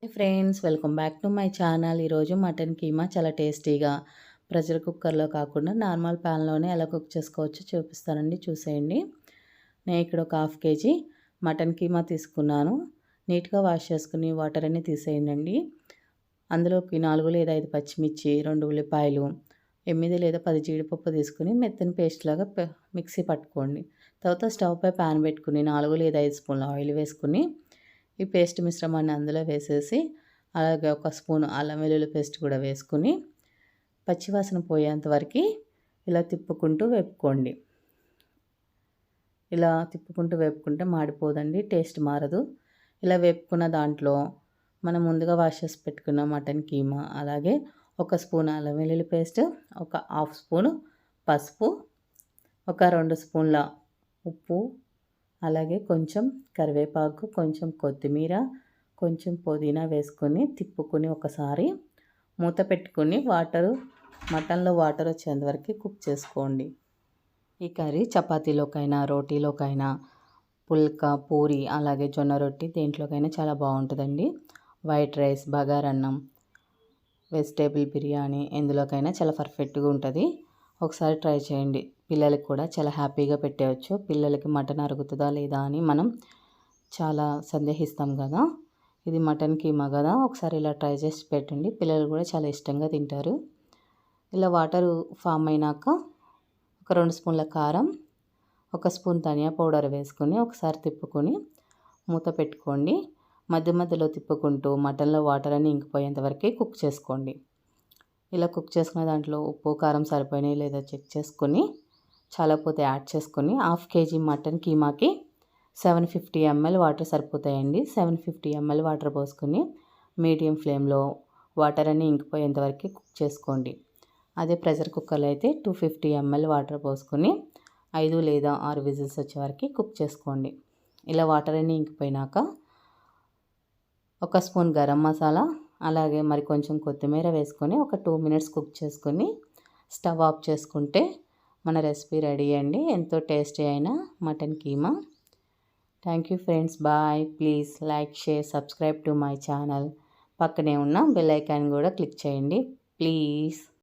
Hi friends, welcome back to my channel. ఈరోజు mutton keema చాలా టేస్టీగా ప్రెషర్ కుక్కర్లో కాకుండా నార్మల్ ప్యాన్లోనే ఎలా కుక్ చేసుకోవచ్చో చూపిస్తానండి. చూసేయండి. నేను ఇక్కడ ఒక హాఫ్ కేజీ మటన్ కీమా తీసుకున్నాను. నీట్గా వాష్ చేసుకుని వాటర్ అన్ని తీసేయండి. అందులోకి 4 లేదా 5 పచ్చిమిర్చి, 2 ఉల్లిపాయలు, 8 లేదా 10 జీడిపప్పు తీసుకుని మెత్తని పేస్ట్ లాగా మిక్సీ పట్టుకోండి. తర్వాత స్టవ్ పై ప్యాన్ పెట్టుకుని 4 లేదా 5 స్పూన్ల ఆయిల్ వేసుకుని ఈ పేస్ట్ మిశ్రమాన్ని అందులో వేసేసి, అలాగే ఒక స్పూన్ అల్లం వెల్లుల్లి పేస్ట్ కూడా వేసుకుని పచ్చివాసన పోయేంత వరకు ఇలా తిప్పుకుంటూ వేపుకోండి. ఇలా తిప్పుకుంటూ వేపుకుంటే మాడిపోదండి, టేస్ట్ మారదు. ఇలా వేపుకున్న దాంట్లో మనం ముందుగా వాష్ చేసి పెట్టుకున్న మటన్ కీమా, అలాగే ఒక స్పూన్ అల్లం వెల్లుల్లి పేస్ట్, ఒక హాఫ్ స్పూను పసుపు, ఒక 2 స్పూన్ల ఉప్పు, అలాగే కొంచెం కరివేపాకు, కొంచెం కొత్తిమీర, కొంచెం పుదీనా వేసుకొని తిప్పుకొని ఒకసారి మూత పెట్టుకొని మటన్లో వాటర్ వచ్చేంత వరకు కుక్ చేసుకోండి. ఈ కర్రీ చపాతీలోకైనా, రోటీలోకైనా, పుల్కా, పూరి, అలాగే జొన్న రొట్టి దేంట్లోకైనా చాలా బాగుంటుందండి. వైట్ రైస్, బగారన్నం, వెజిటేబుల్ బిర్యానీ ఎందులోకైనా చాలా పర్ఫెక్ట్గా ఉంటుంది. ఒకసారి ట్రై చేయండి. పిల్లలకి కూడా చాలా హ్యాపీగా పెట్టేయచ్చు. పిల్లలకి మటన్ అరుగుతుందా లేదా అని మనం చాలా సందేహిస్తాం కదా. ఇది మటన్ కీమా కదా, ఒకసారి ఇలా ట్రై చేసి పెట్టండి. పిల్లలు కూడా చాలా ఇష్టంగా తింటారు. ఇలా వాటరు ఫామ్ అయినాక ఒక 2 స్పూన్ల కారం, ఒక స్పూన్ ధనియా పౌడర్ వేసుకొని ఒకసారి తిప్పుకొని మూత పెట్టుకోండి. మధ్య మధ్యలో తిప్పుకుంటూ మటన్లో వాటర్ అన్నీ ఇంకిపోయేంత వరకు కుక్ చేసుకోండి. ఇలా కుక్ చేసుకున్న దాంట్లో ఉప్పు, కారం సరిపోయినాయి లేదా చెక్ చేసుకొని, చాలకపోతే యాడ్ చేసుకొని, హాఫ్ కేజీ మటన్ కీమాకి 750 ml వాటర్ సరిపోతాయండి. 750 ml వాటర్ పోసుకొని మీడియం ఫ్లేమ్లో వాటర్ అన్నీ ఇంకిపోయేంత వరకు కుక్ చేసుకోండి. అదే ప్రెషర్ కుక్కర్లో అయితే 250 ml వాటర్ పోసుకొని 5 లేదా 6 విజిల్స్ వచ్చే వరకు కుక్ చేసుకోండి. ఇలా వాటర్ అన్నీ ఇంకిపోయినాక ఒక స్పూన్ గరం మసాలా, అలాగే మరి కొంచెం కొత్తిమీర వేసుకొని ఒక 2 మినిట్స్ కుక్ చేసుకొని స్టవ్ ఆఫ్ చేసుకుంటే మన రెసిపీ రెడీ అండి. ఎంతో టేస్టీ అయిన mutton keema. Thank you friends, bye. Please like, share, subscribe to my channel. పక్కనే ఉన్న బెల్ ఐకాన్ కూడా క్లిక్ చేయండి ప్లీజ్.